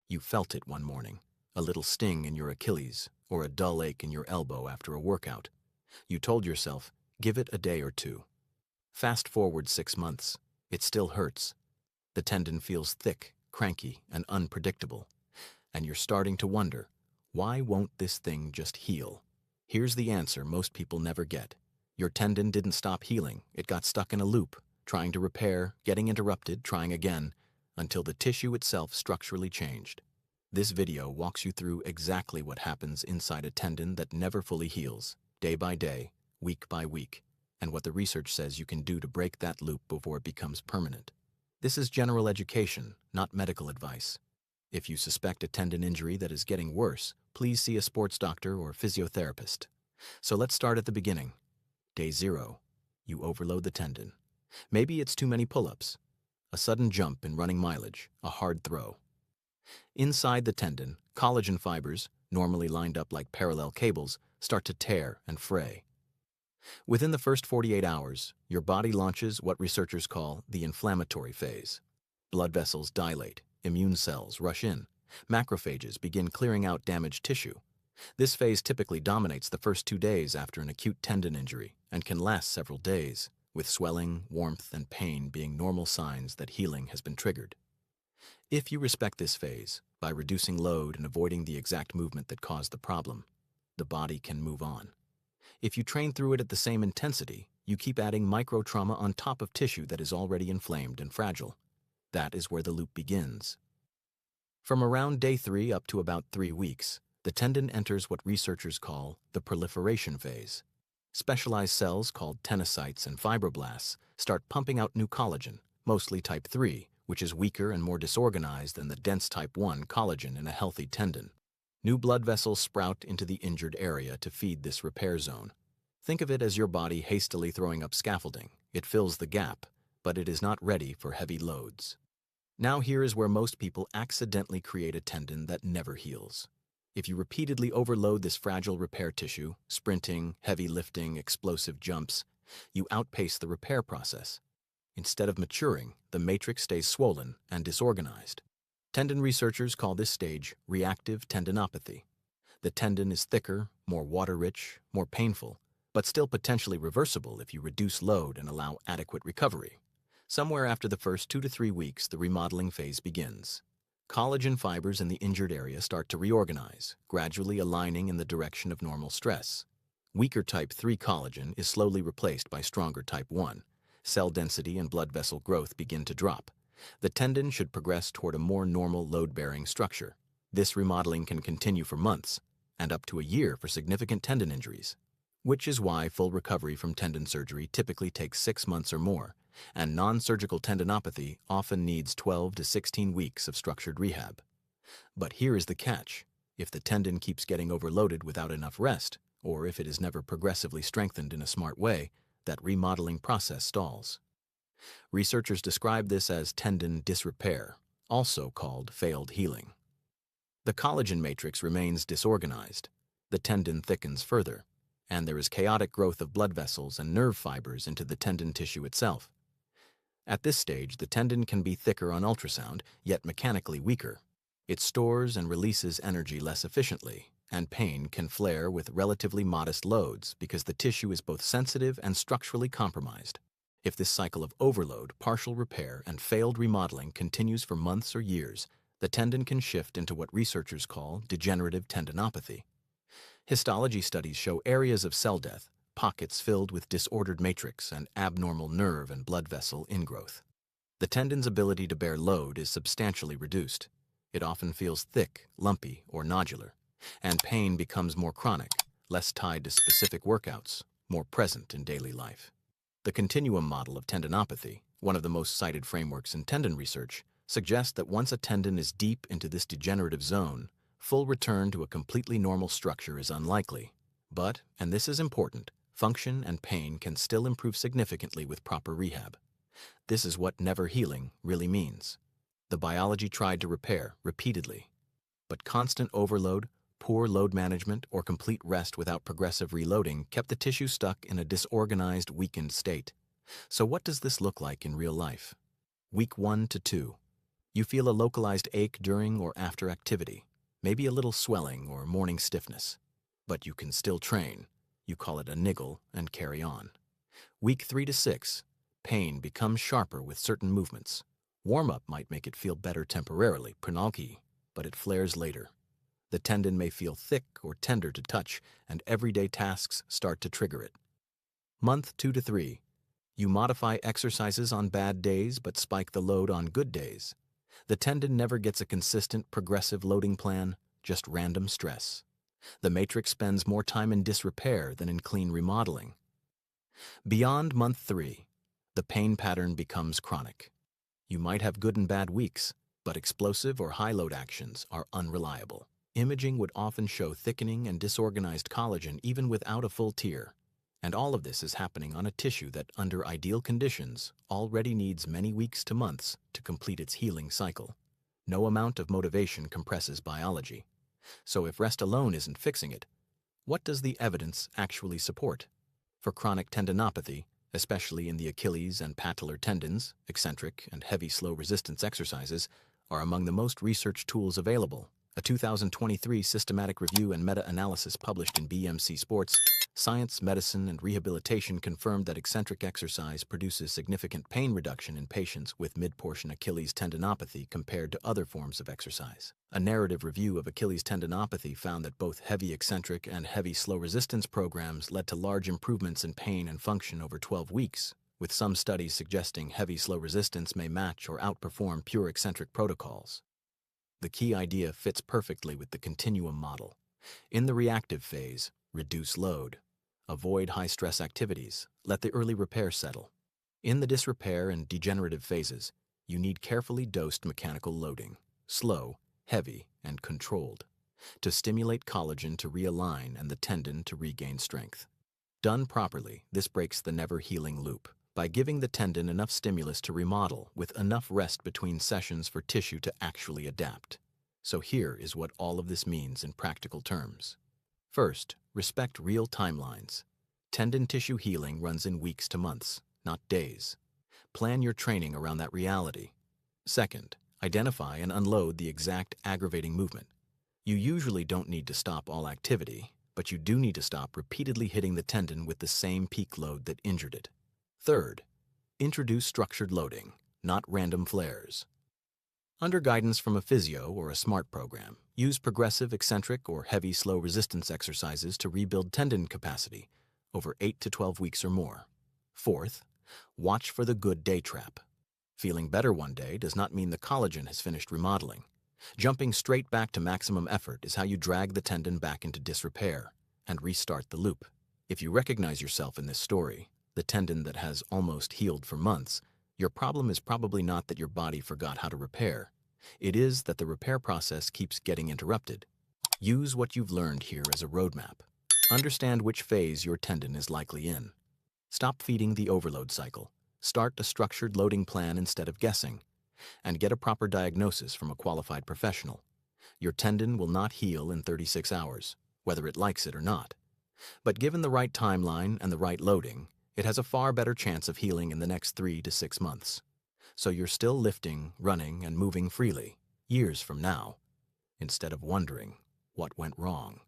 You felt it one morning, a little sting in your Achilles or a dull ache in your elbow after a workout. You told yourself, give it a day or two. Fast forward 6 months, it still hurts. The tendon feels thick, cranky, and unpredictable. And you're starting to wonder, why won't this thing just heal? Here's the answer most people never get. Your tendon didn't stop healing, it got stuck in a loop, trying to repair, getting interrupted, trying again, until the tissue itself structurally changed. This video walks you through exactly what happens inside a tendon that never fully heals, day by day, week by week, and what the research says you can do to break that loop before it becomes permanent. This is general education, not medical advice. If you suspect a tendon injury that is getting worse, please see a sports doctor or physiotherapist. So let's start at the beginning. Day 0. You overload the tendon. Maybe it's too many pull-ups, a sudden jump in running mileage, a hard throw. Inside the tendon, collagen fibers, normally lined up like parallel cables, start to tear and fray. Within the first 48 hours, your body launches what researchers call the inflammatory phase. Blood vessels dilate, immune cells rush in, macrophages begin clearing out damaged tissue. This phase typically dominates the first 2 days after an acute tendon injury and can last several days, with swelling, warmth, and pain being normal signs that healing has been triggered. If you respect this phase, by reducing load and avoiding the exact movement that caused the problem, the body can move on. If you train through it at the same intensity, you keep adding micro-trauma on top of tissue that is already inflamed and fragile. That is where the loop begins. From around day 3 up to about 3 weeks, the tendon enters what researchers call the proliferation phase. Specialized cells called tenocytes and fibroblasts start pumping out new collagen, mostly type 3, which is weaker and more disorganized than the dense type 1 collagen in a healthy tendon. New blood vessels sprout into the injured area to feed this repair zone. Think of it as your body hastily throwing up scaffolding. It fills the gap, but it is not ready for heavy loads. Now here is where most people accidentally create a tendon that never heals. If you repeatedly overload this fragile repair tissue, sprinting, heavy lifting, explosive jumps, you outpace the repair process. Instead of maturing, the matrix stays swollen and disorganized. Tendon researchers call this stage reactive tendinopathy. The tendon is thicker, more water-rich, more painful, but still potentially reversible if you reduce load and allow adequate recovery. Somewhere after the first 2 to 3 weeks, the remodeling phase begins. Collagen fibers in the injured area start to reorganize, gradually aligning in the direction of normal stress. Weaker type 3 collagen is slowly replaced by stronger type 1. Cell density and blood vessel growth begin to drop. The tendon should progress toward a more normal load-bearing structure. This remodeling can continue for months, and up to a year for significant tendon injuries, which is why full recovery from tendon surgery typically takes 6 months or more, and non-surgical tendinopathy often needs 12 to 16 weeks of structured rehab. But here is the catch. If the tendon keeps getting overloaded without enough rest, or if it is never progressively strengthened in a smart way, that remodeling process stalls. Researchers describe this as tendon dysrepair, also called failed healing. The collagen matrix remains disorganized, the tendon thickens further, and there is chaotic growth of blood vessels and nerve fibers into the tendon tissue itself. At this stage, the tendon can be thicker on ultrasound, yet mechanically weaker. It stores and releases energy less efficiently, and pain can flare with relatively modest loads because the tissue is both sensitive and structurally compromised. If this cycle of overload, partial repair, and failed remodeling continues for months or years, the tendon can shift into what researchers call degenerative tendinopathy. Histology studies show areas of cell death, pockets filled with disordered matrix and abnormal nerve and blood vessel ingrowth. The tendon's ability to bear load is substantially reduced. It often feels thick, lumpy, or nodular, and pain becomes more chronic, less tied to specific workouts, more present in daily life. The continuum model of tendinopathy, one of the most cited frameworks in tendon research, suggests that once a tendon is deep into this degenerative zone, full return to a completely normal structure is unlikely. But, and this is important, function and pain can still improve significantly with proper rehab. This is what never healing really means. The biology tried to repair repeatedly, but constant overload, poor load management, or complete rest without progressive reloading kept the tissue stuck in a disorganized, weakened state. So what does this look like in real life? Week 1 to 2. You feel a localized ache during or after activity, maybe a little swelling or morning stiffness. But you can still train. You call it a niggle and carry on. Week 3 to 6, pain becomes sharper with certain movements. Warm-up might make it feel better temporarily, prolonging, but it flares later. The tendon may feel thick or tender to touch, and everyday tasks start to trigger it. Month 2 to 3, you modify exercises on bad days but spike the load on good days. The tendon never gets a consistent, progressive loading plan, just random stress. The matrix spends more time in disrepair than in clean remodeling. Beyond month 3, the pain pattern becomes chronic. You might have good and bad weeks, but explosive or high-load actions are unreliable. Imaging would often show thickening and disorganized collagen even without a full tear. And all of this is happening on a tissue that, under ideal conditions, already needs many weeks to months to complete its healing cycle. No amount of motivation compresses biology. So if rest alone isn't fixing it, what does the evidence actually support? For chronic tendinopathy, especially in the Achilles and patellar tendons, eccentric and heavy slow resistance exercises are among the most researched tools available. A 2023 systematic review and meta-analysis published in BMC Sports, Science, Medicine, and Rehabilitation confirmed that eccentric exercise produces significant pain reduction in patients with mid-portion Achilles tendinopathy compared to other forms of exercise. A narrative review of Achilles tendinopathy found that both heavy eccentric and heavy slow resistance programs led to large improvements in pain and function over 12 weeks, with some studies suggesting heavy slow resistance may match or outperform pure eccentric protocols. The key idea fits perfectly with the continuum model. In the reactive phase, reduce load. Avoid high-stress activities. Let the early repair settle. In the disrepair and degenerative phases, you need carefully dosed mechanical loading, slow, heavy, and controlled, to stimulate collagen to realign and the tendon to regain strength. Done properly, this breaks the never-healing loop by giving the tendon enough stimulus to remodel with enough rest between sessions for tissue to actually adapt. So here is what all of this means in practical terms. First, respect real timelines. Tendon tissue healing runs in weeks to months, not days. Plan your training around that reality. Second, identify and unload the exact aggravating movement. You usually don't need to stop all activity, but you do need to stop repeatedly hitting the tendon with the same peak load that injured it. Third, introduce structured loading, not random flares. Under guidance from a physio or a SMART program, use progressive, eccentric, or heavy slow resistance exercises to rebuild tendon capacity over 8 to 12 weeks or more. Fourth, watch for the good day trap. Feeling better one day does not mean the collagen has finished remodeling. Jumping straight back to maximum effort is how you drag the tendon back into disrepair and restart the loop. If you recognize yourself in this story, the tendon that has almost healed for months, your problem is probably not that your body forgot how to repair. It is that the repair process keeps getting interrupted. Use what you've learned here as a roadmap. Understand which phase your tendon is likely in. Stop feeding the overload cycle. Start a structured loading plan instead of guessing. And get a proper diagnosis from a qualified professional. Your tendon will not heal in 36 hours, whether it likes it or not. But given the right timeline and the right loading, it has a far better chance of healing in the next 3 to 6 months. So you're still lifting, running, and moving freely, years from now, instead of wondering what went wrong.